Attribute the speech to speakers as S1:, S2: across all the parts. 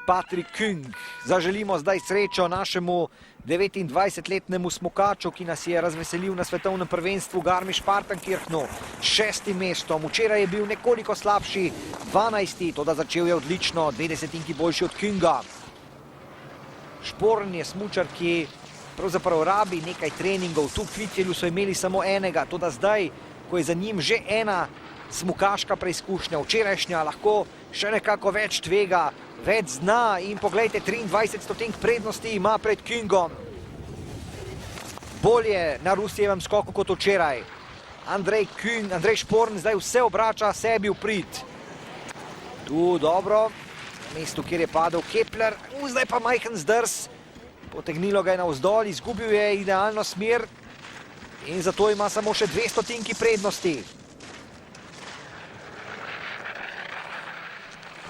S1: Patrik Küng. Zaželimo zdaj srečo našemu 29-letnemu smukaču, ki nas je razveselil na svetovnem prvenstvu Garmisch-Partenkirchenu s 6. mestom. Včeraj je bil nekoliko slabši, 12. toda začel je odlično, 2 desetinki boljši od Künga. Šporn je smučar, ki pravzaprav rabi nekaj treningov. Tu v Kvitfjeldu so imeli samo enega, toda zdaj, ko je za njim že ena smukaška preizkušnja, včerajšnja, lahko še nekako več tvega, več zna in poglejte, 23 stotink prednosti ima pred Küngom. Bolje na Rusijevem skoku kot včeraj. Andrej Šporn zdaj vse obrača sebi v prid. Tu dobro, na mestu, kjer je padel Kepler, zdaj pa majhen zdrs. Potegnilo ga je navzdol, izgubil je idealno smer in zato ima samo še 2 stotinki prednosti.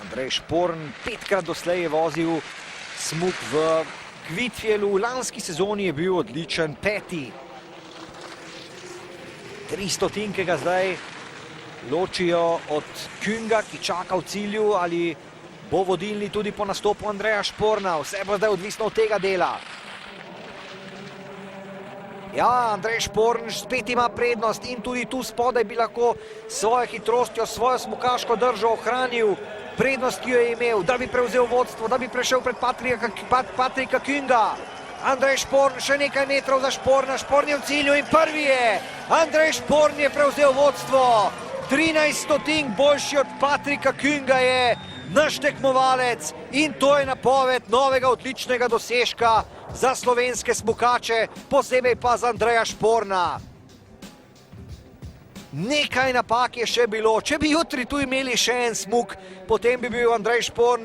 S1: Andrej Šporn 5-krat doslej je vozil smuk v Kvitfjeldu. V lanski sezoni je bil odličen 5. 3 stotinke ga zdaj ločijo od Künga, ki čaka v cilju, ali bo vodilni tudi po nastopu Andreja Šporna. Vse bo zdaj odvisno od tega dela. Ja, Andrej Šporn spet ima prednost in tudi tu spodaj bi lahko svojo hitrostjo, svojo smukaško držo ohranil prednost, ki jo je imel, da bi prevzel vodstvo, da bi prešel pred Patrika Künga. Andrej Šporn še nekaj metrov za Šporna, Šporn je v cilju in prvi je. Andrej Šporn je prevzel vodstvo. 13 stotink boljši od Patrika Künga je naš tekmovalec in to je napoved novega odličnega dosežka za slovenske smukače, posebej pa za Andreja Šporna. Nekaj napak je še bilo. Če bi jutri tu imeli še en smuk, potem bi bil Andrej Šporn